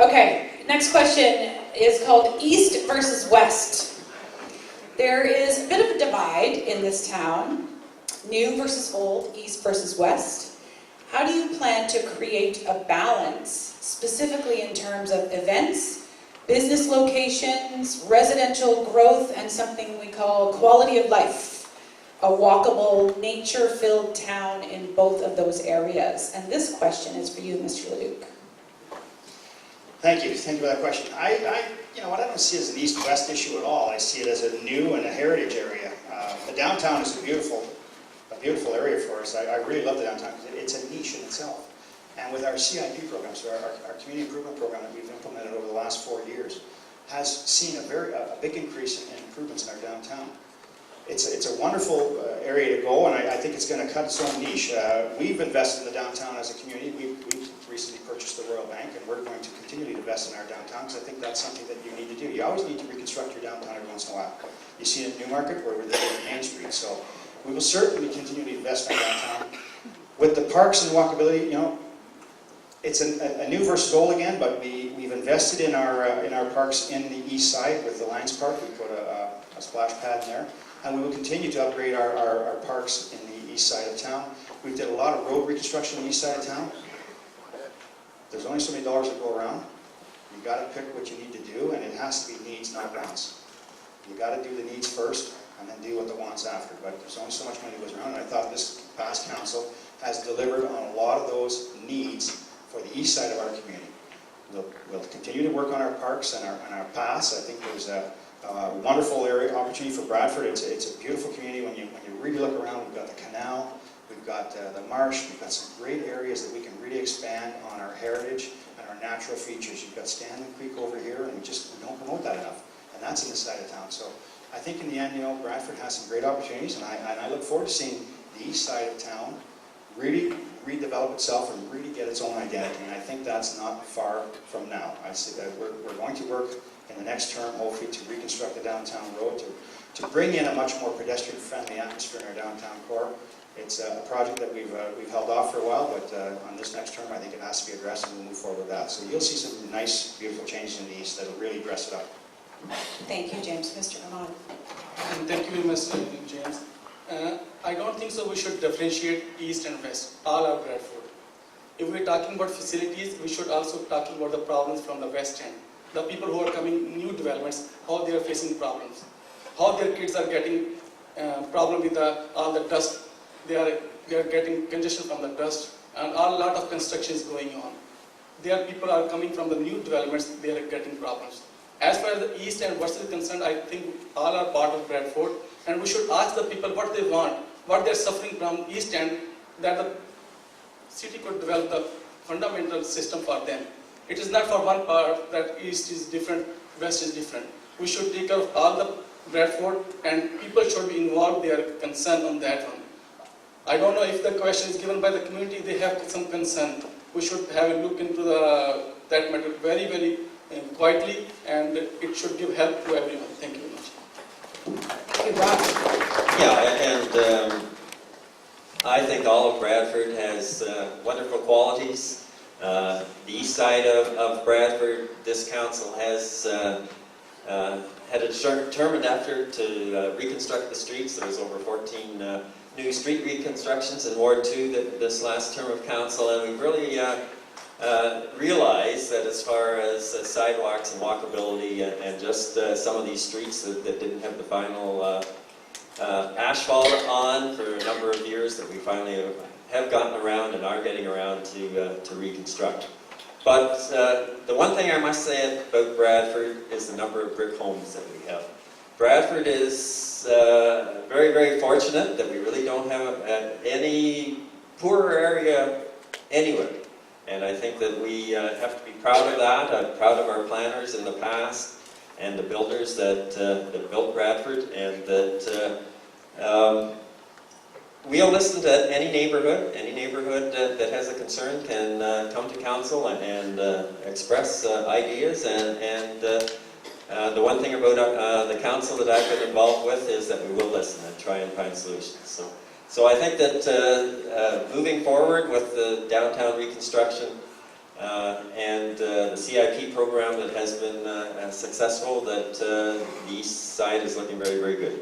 Okay, next question is called East versus West. There is a bit of a divide in this town, new versus old, East versus West. How do you plan to create a balance, specifically in terms of events, business locations, residential growth, and something we call quality of life? A walkable, nature-filled town in both of those areas. And this question is for you, Mr. Leduc. Thank you for that question. What I don't see as an east-west issue at all. I see it as a new and a heritage area. The downtown is a beautiful area for us. I really love the downtown because it's a niche in itself. And with our CIP program, so our community improvement program that we've implemented over the last 4 years, has seen a big increase in improvements in our downtown. It's a wonderful area to go, and I think it's going to cut its own niche. We've invested in the downtown as a community. We've recently purchased the Royal Bank, and we're going to continually invest in our downtown because I think that's something that you need to do. You always need to reconstruct your downtown every once in a while. You see it in Newmarket where we're doing Main Street, so we will certainly continue to invest in our downtown. With the parks and walkability, it's a new versus old again, but we've invested in our parks in the east side with the Lions Park. We put a splash pad in there. And we will continue to upgrade our parks in the east side of town. We've did a lot of road reconstruction in the east side of town. There's only so many dollars that go around. You've got to pick what you need to do, and it has to be needs, not wants. You've got to do the needs first, and then do what the wants after. But there's only so much money that goes around, and I thought this past council has delivered on a lot of those needs for the east side of our community. We'll continue to work on our parks and our paths. I think there's a wonderful area opportunity for Bradford. It's a beautiful community. When you really look around, we've got the canal, we've got the marsh, we've got some great areas that we can really expand on our heritage and our natural features. You've got Stanley Creek over here, and we don't promote that enough, and that's in the side of town. So I think in the end, Bradford has some great opportunities, and I look forward to seeing the east side of town really redevelop itself and really get its own identity, and I think that's not far from now. I see that we're going to work in the next term, hopefully, to reconstruct the downtown road, to bring in a much more pedestrian-friendly atmosphere in our downtown core. It's a project that we've held off for a while, but on this next term, I think it has to be addressed, and we'll move forward with that. So you'll see some nice, beautiful changes in the east that'll really dress it up. Thank you, James. Mr. Ahmad. And thank you, Mr. James. I don't think so we should differentiate east and west. All are Bradford. If we're talking about facilities, we should also talking about the problems from the west end. The people who are coming, new developments, how they are facing problems. How their kids are getting problem with all the dust. They are getting congestion from the dust, and a lot of construction is going on. There people are coming from the new developments, they are getting problems. As far as the east and west is concerned, I think all are part of Bradford, and we should ask the people what they want, what they're suffering from east end, that the city could develop the fundamental system for them. It is not for one part that east is different, west is different. We should take care of all the Bradford, and people should be involved, their concern on that one. I don't know if the question is given by the community, they have some concern. We should have a look into that matter very, very quietly, and it should give help to everyone. Thank you very much. Thank you, Rob. Yeah, and I think all of Bradford has wonderful qualities. The east side of Bradford, this council has had a determined effort to reconstruct the streets. There was over 14 new street reconstructions in Ward 2 this last term of council, and we've really realized that as far as sidewalks and walkability and just some of these streets that didn't have the final asphalt on for a number of years, that we finally have gotten around and are getting around to reconstruct. But the one thing I must say about Bradford is the number of brick homes that we have. Bradford is very, very fortunate that we really don't have any poorer area anywhere. And I think that we have to be proud of that. I'm proud of our planners in the past and the builders that built Bradford, and that we'll listen to any neighborhood that has a concern can come to council and express ideas. And the one thing about the council that I've been involved with is that we will listen and try and find solutions. So I think that moving forward with the downtown reconstruction, and the CIP program that has been successful, that the east side is looking very, very good.